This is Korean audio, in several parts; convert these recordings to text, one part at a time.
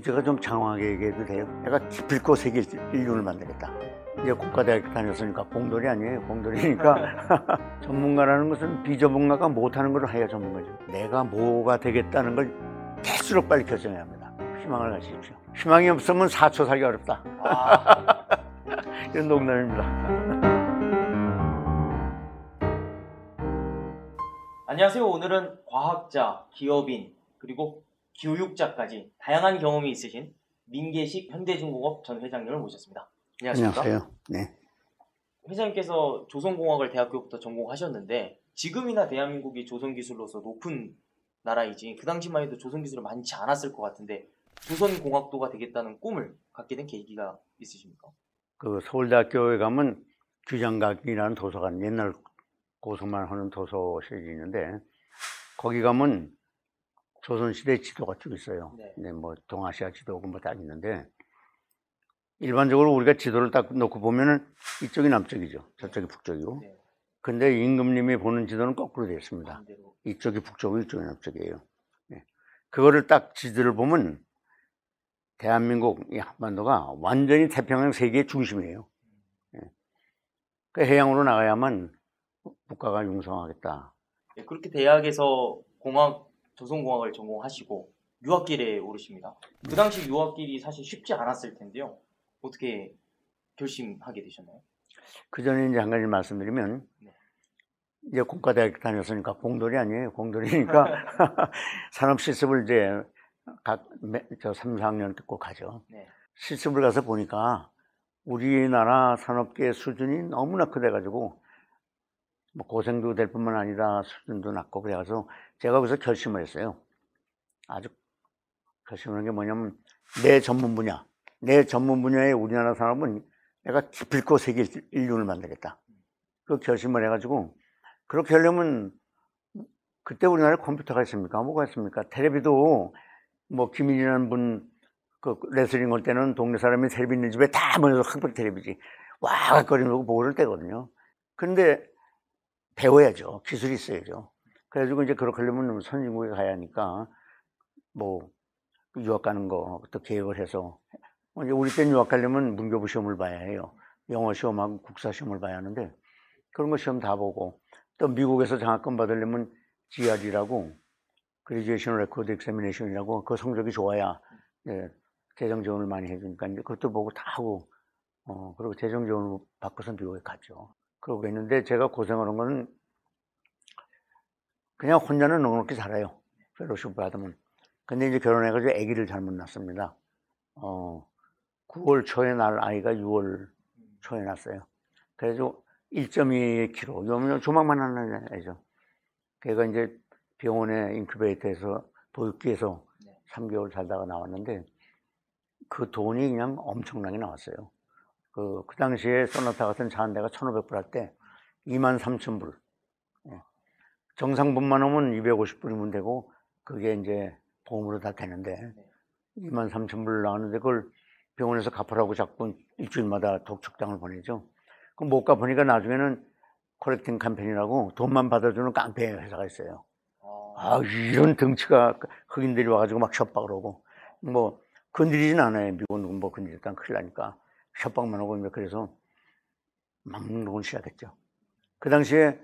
제가 좀 장황하게 얘기해도 돼요? 내가 기필코 세계 인류를 만들겠다. 이제 국가대학 다녔으니까 공돌이 아니에요. 공돌이니까 전문가라는 것은 비전문가가 못하는 걸 해야 전문가죠. 내가 뭐가 되겠다는 걸 될수록 빨리 결정해야 합니다. 희망을 가지십시오. 희망이 없으면 4초 살기 어렵다. 이런 농담입니다. 안녕하세요. 오늘은 과학자, 기업인, 그리고 교육자까지 다양한 경험이 있으신 민계식 현대중공업 전 회장님을 모셨습니다. 안녕하십니까? 안녕하세요. 네. 회장님께서 조선공학을 대학교부터 전공하셨는데 지금이나 대한민국이 조선기술로서 높은 나라이지 그 당시만 해도 조선기술이 많지 않았을 것 같은데 조선공학도가 되겠다는 꿈을 갖게 된 계기가 있으십니까? 그 서울대학교에 가면 규장각이라는 도서관, 옛날 고서만 하는 도서실이 있는데 거기 가면 조선시대 지도가 쭉 있어요. 네. 뭐 동아시아 지도고 뭐 다 있는데 일반적으로 우리가 지도를 딱 놓고 보면은 이쪽이 남쪽이죠. 저쪽이 북쪽이고. 네. 근데 임금님이 보는 지도는 거꾸로 되어 있습니다. 반대로. 이쪽이 북쪽이고 이쪽이 남쪽이에요. 네. 그거를 딱 지도를 보면 대한민국 이 한반도가 완전히 태평양 세계의 중심이에요. 네. 그 해양으로 나가야만 국가가 융성하겠다. 네, 그렇게 대학에서 조선공학을 전공하시고 유학길에 오르십니다. 그 당시 유학길이 사실 쉽지 않았을 텐데요. 어떻게 결심하게 되셨나요? 그 전에 이제 한 가지 말씀드리면 네. 이제 공과대학 다녔으니까 공돌이 아니에요. 공돌이니까 산업 실습을 이제 저 3, 4학년 때 꼭 가죠. 네. 실습을 가서 보니까 우리나라 산업계 수준이 너무나 크대가지고 뭐 고생도 될 뿐만 아니라 수준도 낮고 그래가지고 제가 거기서 결심을 했어요. 아주 결심을 한 게 뭐냐면 내 전문 분야에 우리나라 산업은 내가 기필코 세계 인류를 만들겠다. 그 결심을 해가지고 그렇게 하려면 그때 우리나라에 컴퓨터가 있습니까? 뭐가 있습니까? 텔레비도 뭐 김일이라는 분 그 레슬링 할 때는 동네 사람이 텔레비 있는 집에 다 모여서 흑백 텔레비지 와각거리고 보고 그럴 때거든요. 근데 배워야죠. 기술이 있어야죠. 그래가지고 이제 그렇게 하려면 선진국에 가야 하니까 뭐 유학 가는 거부터 계획을 해서 이제 우리 땐 유학 가려면 문교부 시험을 봐야 해요. 영어 시험하고 국사 시험을 봐야 하는데 그런 거 시험 다 보고 또 미국에서 장학금 받으려면 GRE라고 Graduation Record Examination이라고 그 성적이 좋아야 재정 지원을 많이 해주니까 이제 그것도 보고 다 하고 그리고 재정 지원을 받고서 미국에 갔죠. 그러고 있는데 제가 고생하는 거는 그냥 혼자는 넉넉히 살아요. 펠로십 받으면. 근데 이제 결혼해가지고 아기를 잘못 낳습니다. 9월 초에 날 아이가 6월 초에 났어요. 그래서 1.2kg, 이러면 조막만 하는 애죠. 걔가 이제 병원에 인큐베이터에서 보육기에서 3개월 살다가 나왔는데 그 돈이 그냥 엄청나게 나왔어요. 그 당시에 소나타 같은 차 한 대가 1,500불 할 때 23,000불. 정상분만 오면 250불이면 되고 그게 이제 보험으로 다 되는데 23,000불 나왔는데 그걸 병원에서 갚으라고 자꾸 일주일마다 독촉장을 보내죠. 그럼 못 갚으니까 나중에는 콜렉팅 캠페인이라고 돈만 받아주는 깡패 회사가 있어요. 이런 덩치가 흑인들이 와가지고 막 협박을 하고 뭐 건드리진 않아요. 미국은 뭐 건드렸다면 큰일 나니까 협박만 하고 그래서 막는 걸 시작했죠. 그 당시에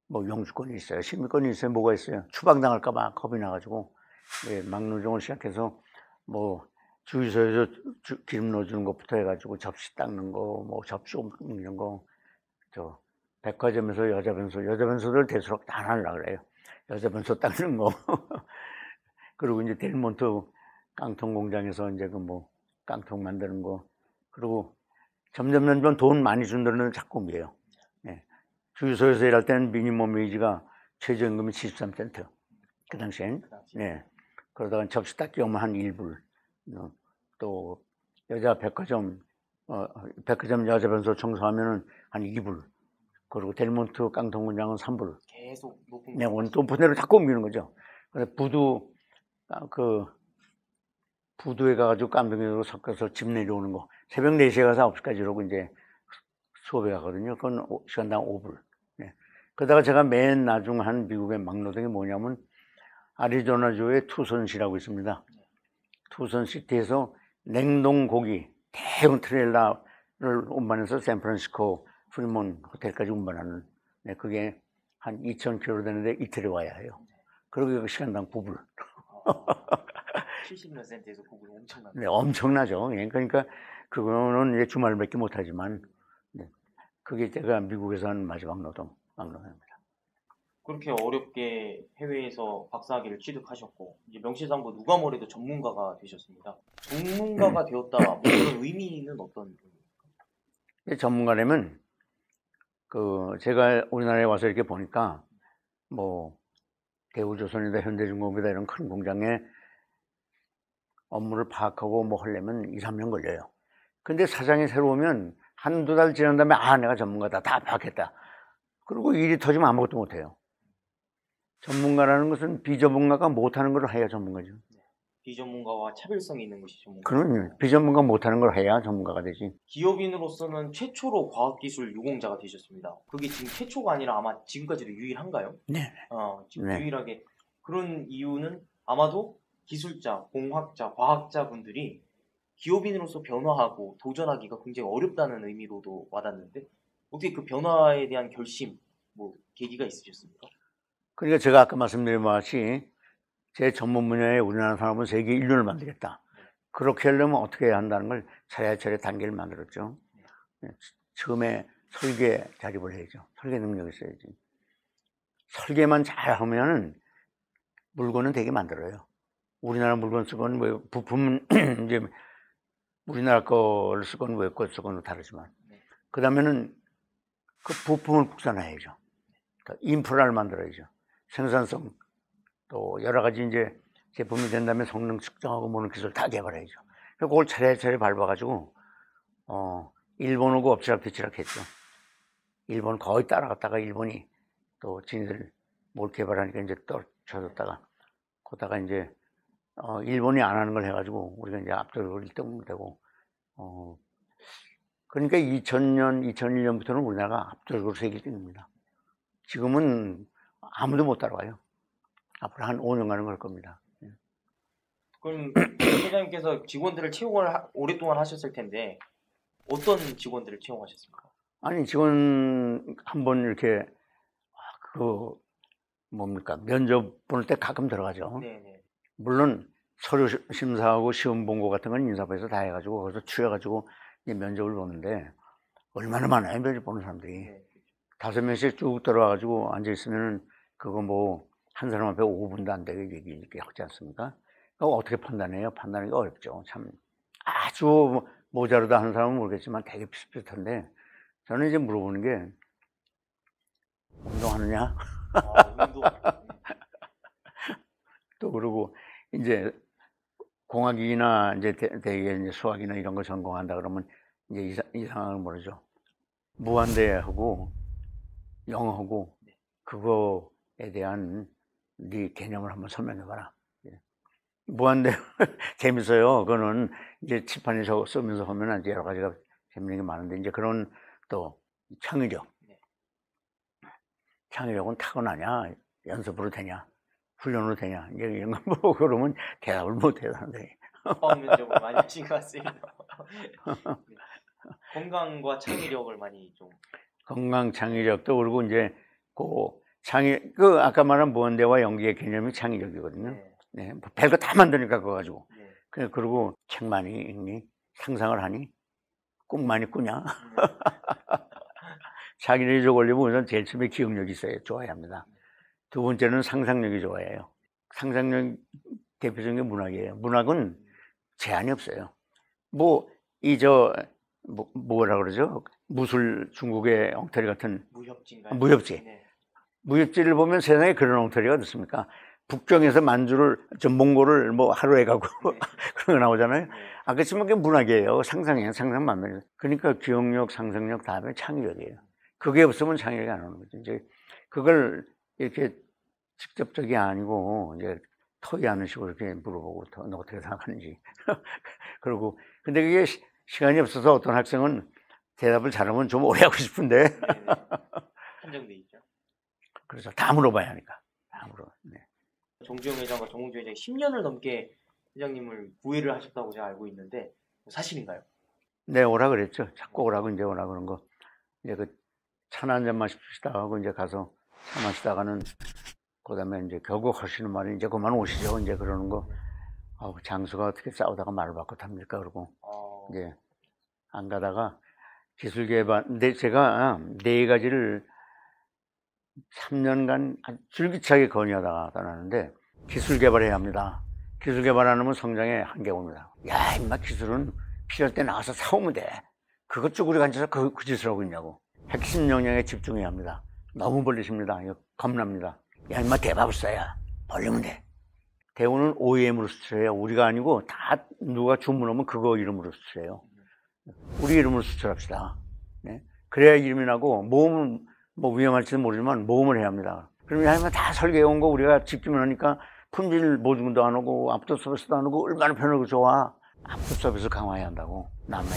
뭐 영주권이 있어요. 시민권이 있어요. 뭐가 있어요. 추방당할까봐 겁이 나가지고 막노동을 시작해서 뭐 주유소에서 기름 넣어주는 것부터 해가지고 접시 닦는 거, 뭐 접시 옮기는 거, 저 백화점에서 여자 변소들 대수록 다 하려고 그래요. 여자 변소 닦는 거. 그리고 이제 델몬트 깡통 공장에서 이제 그 뭐 깡통 만드는 거. 그리고 점점 돈 많이 준 데는 자꾸 옮겨요. 주유소에서 일할 때는 미니멈 웨이지가 최저임금이 73센트. 그 당시엔. 네. 그러다가 접시 닦기 오면 한 1불. 또 여자 백화점 여자 변소 청소하면은 한 2불. 그리고 델몬트 깡통 공장은 3불. 계속 높은 네, 높은 데로 자꾸 옮기는 거죠. 그래서 부두에 가가지고 깜둥이로 섞어서 집 내려오는 거. 새벽 4시에 가서 9시까지 이러고 이제 수업에 가거든요. 그건 시간당 5불. 네. 그러다가 제가 맨 나중 한 미국의 막노동이 뭐냐면 아리조나주의 투선시라고 있습니다. 투선시티에서 냉동 고기 대형 트레일러를 운반해서 샌프란시스코 프리몬 호텔까지 운반하는, 네, 그게 한 2,000km 되는데 이틀에 와야 해요. 그리고 시간당 부불. 70몇 센트에서 부분 엄청납니다. 네, 엄청나죠. 예, 그러니까 그거는 이제 주말밖에 못하지만, 네, 그게 제가 미국에서 한 마지막 막노동입니다. 그렇게 어렵게 해외에서 박사학위를 취득하셨고 이제 명실상부 누가 뭐래도 전문가가 되셨습니다. 전문가가 되었다 뭐 그런 의미는 어떤 의미입니까? 전문가라면 제가 우리나라에 와서 이렇게 보니까 뭐 대우조선이다 현대중공업이다 이런 큰 공장에 업무를 파악하고 뭐 하려면 2, 3년 걸려요. 근데 사장이 새로 오면 한두 달 지난 다음에 내가 전문가다, 다 파악했다. 그리고 일이 터지면 아무것도 못해요. 전문가라는 것은 비전문가가 못하는 걸 해야 전문가죠. 비전문가와 차별성이 있는 것이 전문가. 그럼요. 비전문가 못하는 걸 해야 전문가가 되지. 기업인으로서는 최초로 과학기술 유공자가 되셨습니다. 그게 지금 최초가 아니라 아마 지금까지도 유일한가요? 네. 지금 네. 유일하게. 그런 이유는 아마도 기술자, 공학자, 과학자분들이 기업인으로서 변화하고 도전하기가 굉장히 어렵다는 의미로도 와닿는데 어떻게 그 변화에 대한 결심, 뭐 계기가 있으셨습니까? 그러니까 제가 아까 말씀드린 것이 제 전문 분야에 우리나라 사람은 세계 인류를 만들겠다. 그렇게 하려면 어떻게 해야 한다는 걸 차례차례 단계를 만들었죠. 처음에 설계 자립을 해야죠. 설계 능력이 있어야지. 설계만 잘하면은 물건은 되게 만들어요. 우리나라 물건 쓰건 뭐 부품은 이제 우리나라 거를 쓰건 외국 거 쓰건 다르지만, 그 다음에는 그 부품을 국산화해야죠. 그러니까 인프라를 만들어야죠. 생산성, 또 여러 가지 이제 제품이 된 다음에 성능 측정하고 뭐는 기술 다 개발해야죠. 그걸 차례차례 밟아가지고 일본하고 엎치락뒤치락 했죠. 일본 거의 따라갔다가 일본이 또 지네들 뭘 개발하니까 이제 떨쳐졌다가 그러다가 이제 일본이 안 하는 걸 해가지고 우리가 이제 압도적으로 1등 되고, 그러니까 2000년, 2001년부터는 우리나라가 압도적으로 세계 1등입니다. 지금은 아무도 못 따라와요. 앞으로 한 5년간은 걸 겁니다. 그럼 회장님께서 직원들을 채용을 오랫동안 하셨을 텐데 어떤 직원들을 채용하셨습니까? 아니, 직원 한번 이렇게 면접 보낼 때 가끔 들어가죠. 네네. 물론 서류 심사하고 시험 본거 같은 건 인사부에서 다 해가지고 거기서 추려가지고 이제 면접을 보는데 얼마나 많아요, 면접 보는 사람들이. 네. 5명씩 쭉 들어와가지고 앉아있으면은 그거 뭐 한 사람 앞에 5분도 안 되게 얘기 하지 않습니까? 그거 어떻게 판단해요? 판단하기가 어렵죠. 참 아주 모자르다 하는 사람은 모르겠지만 되게 비슷비슷한데, 저는 이제 물어보는 게 운동하느냐? 운동. 또 그러고 이제 공학이나 이제 대개 이제 수학이나 이런 거 전공한다 그러면 이제 이상한 걸 모르죠. 무한대하고 영어하고 그거에 대한 네 개념을 한번 설명해봐라. 무한대 재밌어요. 그거는 이제 칠판에 쓰면서 하면 이제 여러 가지가 재밌는 게 많은데, 이제 그런 또 창의력. 창의력은 타고나냐, 연습으로 되냐, 훈련으로 되냐, 이제 이런 거 보고 그러면 대답을 못 해요, 사람들이. 압박 면접을 많이 하신 것 같습니다. 네. 건강과 창의력을 많이 좀. 건강 창의력도 그리고 이제 아까 말한 무한대와 연기의 개념이 창의력이거든요. 네. 네, 별거 다 만드니까 그거 가지고. 네. 그리고 책 많이 읽니? 상상을 하니? 꿈 많이 꾸냐? 자기들이 저걸리면 우선 제일 처음에 기억력이 좋아야 합니다. 두 번째는 상상력이 좋아해요. 상상력 대표적인 게 문학이에요. 문학은 제한이 없어요. 뭐라 그러죠? 무술, 중국의 엉터리 같은 무협지인가요? 무협지. 네. 무협지를 보면 세상에 그런 엉터리가 어떻습니까? 북경에서 몽골을 뭐 하루에 가고 네. 그런 거 나오잖아요. 네. 그렇지만 그게 문학이에요. 상상이에요. 상상만 하면. 그러니까 기억력, 상상력 다음에 창의력이에요. 그게 없으면 창의력이 안 오는 거죠. 이제 그걸 이렇게 직접적이 아니고 이제 토의하는 식으로 이렇게 물어보고 너 어떻게 생각하는지. 그리고 근데 그게 시간이 없어서 어떤 학생은 대답을 잘하면 좀 오래 하고 싶은데. 한정돼 있죠. 그래서 다 물어봐야 하니까. 다 물어. 네. 정주영 회장과 정홍주 회장이 10년을 넘게 회장님을 구애를 하셨다고 제가 알고 있는데 사실인가요? 네, 오라 그랬죠. 자꾸 오라고 이제 오라 그런 거. 이제 그 차나 한 잔 마십시다 하고 이제 가서 차 마시다가는 그다음에 이제 결국 하시는 말이 이제 그만 오시죠. 이제 그러는 거. 장수가 어떻게 싸우다가 말을 바꿔 탑니까? 그러고 이제 안 가다가 기술 개발. 근데 제가 네 가지를 3년간 아주 줄기차게 건의하다가 떠나는데 기술 개발해야 합니다. 기술 개발 안 하면 성장에 한계가 옵니다. 야, 임마 기술은 필요할 때 나가서 사오면 돼. 그것 쪽 우리가 앉아서 그 짓을 하고 있냐고. 핵심 역량에 집중해야 합니다. 너무 벌리십니다. 이거 겁납니다. 야, 임마 대바불사야. 벌리면 돼. 대우는 OEM으로 수출해요. 우리가 아니고 다 누가 주문하면 그거 이름으로 수출해요. 우리 이름으로 수출합시다. 네? 그래야 이름이 나고 모험은 뭐 위험할지는 모르지만 모험을 해야 합니다. 그러면 야, 임마 다 설계해 온 거 우리가 직주문 하니까 품질 보증도 안 오고 앞도 서비스도 안 오고 얼마나 편하고 좋아. 앞도 서비스 강화해야 한다고.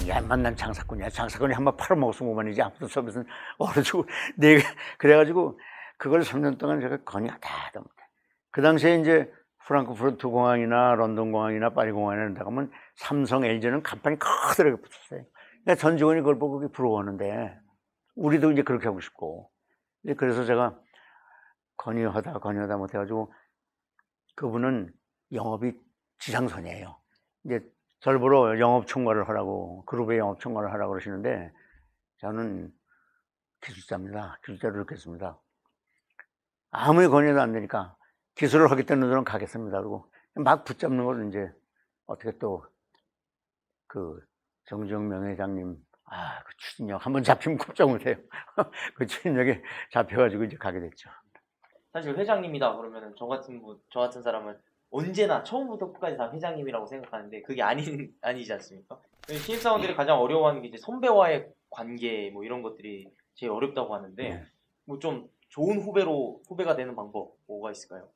야, 임마 난 장사꾼이야. 장사꾼이 한번 팔아먹었으면 그만이지. 앞도 서비스는 얼어주고. 내가 그래가지고 그걸 3년 동안 제가 건의하다 하다. 그 당시에 이제 프랑크푸르트 공항이나 런던 공항이나 파리 공항이나 이런 데 가면 삼성, LG는 간판이 커다랗게 붙었어요. 그러니까 전 직원이 그걸 보고 그게 부러워하는데 우리도 이제 그렇게 하고 싶고. 그래서 제가 건의하다 못해가지고 그분은 영업이 지상선이에요. 이제 저를 보러 영업 총괄을 하라고, 그룹의 영업 총괄을 하라고 그러시는데 저는 기술자입니다. 기술자를 넣겠습니다. 아무리 건의도 안 되니까 기술을 하겠다는 분들은 가겠습니다. 그러고 막 붙잡는 걸 이제 어떻게 또 그 정주영 회장님, 그 추진력 한번 잡히면 꼼짝 못해요. 그 추진력에 잡혀가지고 이제 가게 됐죠. 사실 회장님이다 그러면은 저 같은 사람은 언제나 처음부터 끝까지 다 회장님이라고 생각하는데 그게 아니지 않습니까? 신입사원들이 가장 어려워하는 게 이제 선배와의 관계 뭐 이런 것들이 제일 어렵다고 하는데 네. 뭐 좀 좋은 후배가 되는 방법 뭐가 있을까요?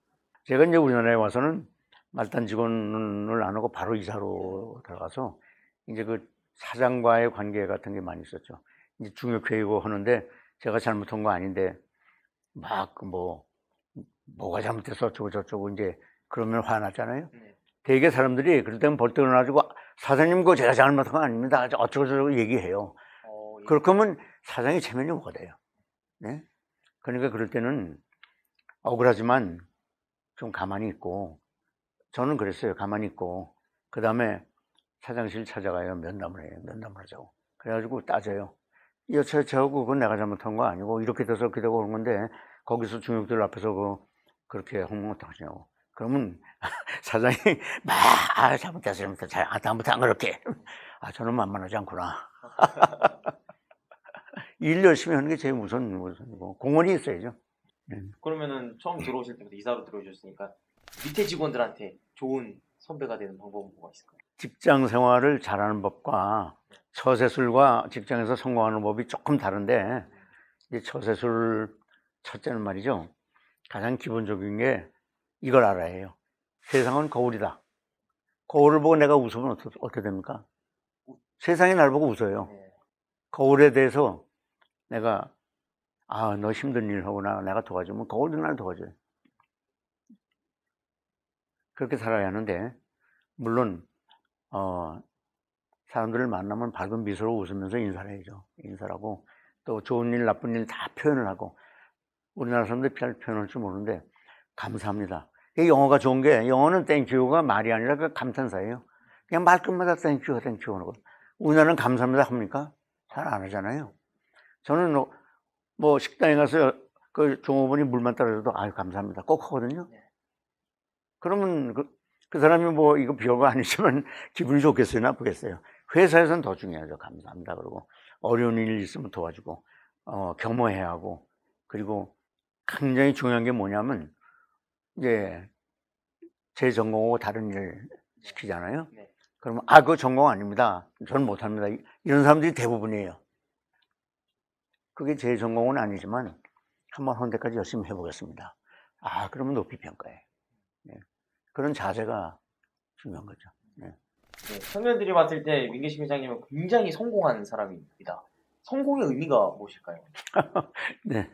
제가 이제 우리나라에 와서는 말단 직원을 안 하고 바로 이사로 들어가서 이제 그 사장과의 관계 같은 게 많이 있었죠. 이제 중요회의고 하는데 제가 잘못한 거 아닌데 막 뭐가 잘못돼서 어쩌고 저쩌고 이제 그러면 화나잖아요. 되게 사람들이 그럴 때는 벌떡 일어나가지고 사장님 그거 제가 잘못한 거 아닙니다. 어쩌고 저쩌고 얘기해요. 예. 그렇게 하면 사장이 체면이 뭐가 돼요. 네? 그러니까 그럴 때는 억울하지만 좀 가만히 있고, 저는 그랬어요. 가만히 있고, 그 다음에 사장실 찾아가요. 면담을 해요. 면담을 하자고. 그래가지고 따져요. 여차저차하고 그건 내가 잘못한 거 아니고 이렇게 돼서 그렇게 되고 그런 건데 거기서 중역들 앞에서 그렇게 하면 어떡하냐고. 그러면 사장이 막 잘못했어. 다음부터 안 그렇게. 저는 만만하지 않구나. 일 열심히 하는 게 제일 우선이고 공헌이 있어야죠. 그러면은 처음 들어오실 때부터 이사로 들어오셨으니까 밑에 직원들한테 좋은 선배가 되는 방법은 뭐가 있을까요? 직장 생활을 잘하는 법과 처세술과 직장에서 성공하는 법이 조금 다른데 이 처세술 첫째는 말이죠. 가장 기본적인 게 이걸 알아야 해요. 세상은 거울이다. 거울을 보고 내가 웃으면 어떻게 됩니까? 세상이 날 보고 웃어요. 거울에 대해서 내가 너 힘든 일 하구나 내가 도와주면 거울도 날 도와줘요. 그렇게 살아야 하는데 물론 사람들을 만나면 밝은 미소로 웃으면서 인사를 해야죠. 인사를 하고 또 좋은 일 나쁜 일 다 표현을 하고 우리나라 사람들이 잘 표현할 줄 모르는데 감사합니다. 영어가 좋은 게 영어는 땡큐가 말이 아니라 그 감탄사예요. 그냥 말끝마다 땡큐 하는 거. 우리나라는 감사합니다 합니까? 잘 안 하잖아요. 저는 뭐 식당에 가서 그 종업원이 물만 따라줘도 감사합니다 꼭 하거든요. 그러면 그 사람이 뭐 이거 별거 아니지만 기분이 좋겠어요 나쁘겠어요? 회사에서는 더 중요하죠. 감사합니다 그러고 어려운 일 있으면 도와주고 겸허해야 하고 그리고 굉장히 중요한 게 뭐냐면 이제 제 전공하고 다른 일 시키잖아요. 그러면 그거 전공 아닙니다. 저는 못합니다. 이런 사람들이 대부분이에요. 그게 제 전공은 아니지만 한번 한 데까지 열심히 해보겠습니다. 그러면 높이 평가해. 그런 자세가 중요한 거죠. 청년들이 봤을 때 민계식 회장님은 굉장히 성공한 사람입니다. 성공의 의미가 무엇일까요? 네.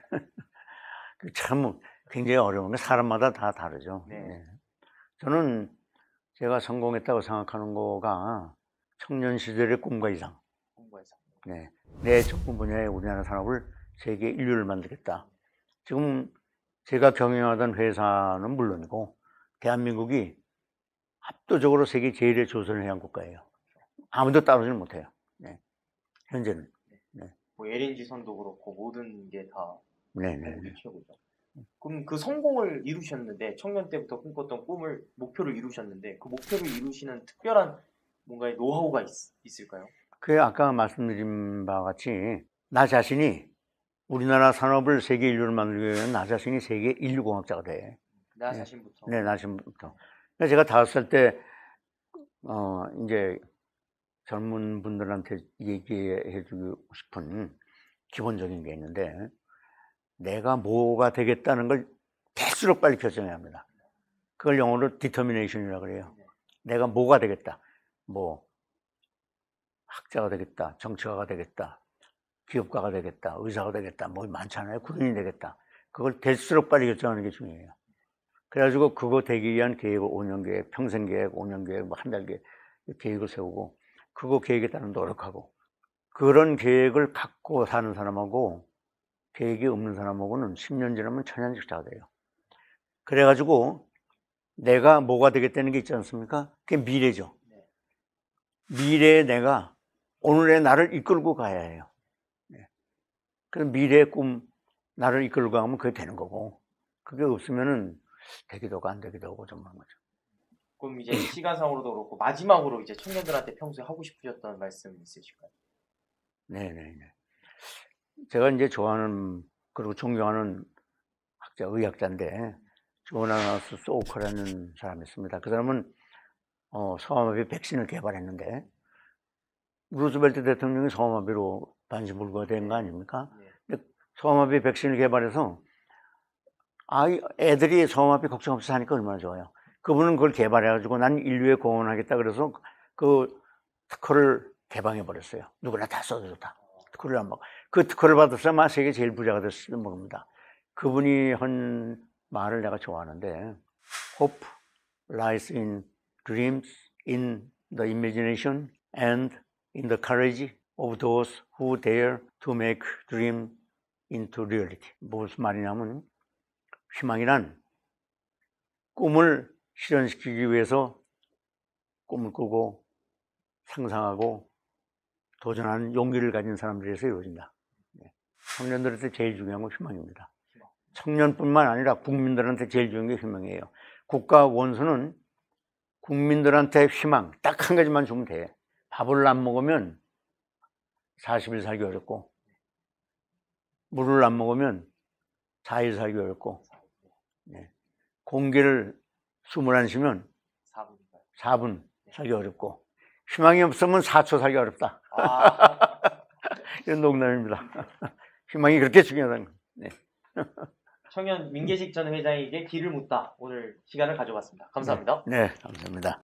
참 굉장히 어려운 게 사람마다 다 다르죠. 저는 제가 성공했다고 생각하는 거가 청년 시절의 꿈과 이상. 공부해서. 네. 내 전문 분야의 우리나라 산업을 세계 인류를 만들겠다. 지금 제가 경영하던 회사는 물론이고 대한민국이 압도적으로 세계 제일의 조선을 향한 국가예요. 아무도 따라오지는 못해요. 네. 현재는. 뭐 LNG 선도 그렇고 모든 게 다 네네. 최고죠. 그럼 그 성공을 이루셨는데 청년 때부터 꿈꿨던 꿈을 목표를 이루셨는데 그 목표를 이루시는 특별한 뭔가의 노하우가 있을까요? 그게 아까 말씀드린 바와 같이 나 자신이 우리나라 산업을 세계 인류를 만들기 위해서는 나 자신이 세계 인류공학자가 돼. 나 네. 자신부터. 네, 나 자신부터. 그래서 제가 5살 때 이제 젊은 분들한테 얘기해 주고 싶은 기본적인 게 있는데 내가 뭐가 되겠다는 걸 될수록 빨리 결정해야 합니다. 그걸 영어로 determination이라고 그래요. 내가 뭐가 되겠다. 뭐 학자가 되겠다, 정치가가 되겠다, 기업가가 되겠다, 의사가 되겠다, 뭐 많잖아요. 군인이 되겠다. 그걸 될수록 빨리 결정하는 게 중요해요. 그래가지고 그거 되기 위한 계획을 5년 계획, 평생 계획, 5년 계획, 뭐 한 달 계획, 계획을 세우고 그거 계획에 따른 노력하고 그런 계획을 갖고 사는 사람하고 계획이 없는 사람하고는 10년 지나면 천연직자가 돼요. 그래가지고 내가 뭐가 되겠다는 게 있지 않습니까? 그게 미래죠. 미래에 내가 오늘의 나를 이끌고 가야 해요. 그래서 미래의 꿈, 나를 이끌고 가면 그게 되는 거고 그게 없으면은 되기도 하고 안 되기도 하고 좀 그런 거죠. 그럼 이제 시간상으로도 그렇고 마지막으로 이제 청년들한테 평소에 하고 싶으셨던 말씀 있으실까요? 네네네. 제가 이제 좋아하는 그리고 존경하는 학자, 의학자인데 존 아나스 소우커라는 사람이 있습니다. 그 사람은 소아마비 백신을 개발했는데 루즈벨트 대통령이 소아마비로 반신불구가 된 거 아닙니까? 근데 소아마비 백신을 개발해서 애들이 소아마비 걱정 없이 사니까 얼마나 좋아요. 그분은 그걸 개발해가지고 난 인류에 공헌하겠다 그래서 그 특허를 개방해 버렸어요. 누구나 다 써도 좋다. 특허를 안 받고 그 특허를 받았어야 세계 제일 부자가 됐을 겁니다. 그분이 한 말을 내가 좋아하는데 Hope lies in dreams, in the imagination and in the courage of those who dare to make dream into reality. 무슨 말이냐면 희망이란 꿈을 실현시키기 위해서 꿈을 꾸고 상상하고 도전하는 용기를 가진 사람들에서 이루어진다. 청년들한테 제일 중요한 건 희망입니다. 청년뿐만 아니라 국민들한테 제일 중요한 게 희망이에요. 국가 원수는 국민들한테 희망 딱 한 가지만 주면 돼. 밥을 안 먹으면 40일 살기 어렵고 물을 안 먹으면 4일 살기 어렵고 공기를 숨을 안 쉬면 4분 살기 어렵고 희망이 없으면 4초 살기 어렵다. 이런 농담입니다. 희망이 그렇게 중요하다는 거예요. 네. 청년 민계식 전 회장에게 길을 묻다 오늘 시간을 가져봤습니다. 감사합니다. 네, 감사합니다.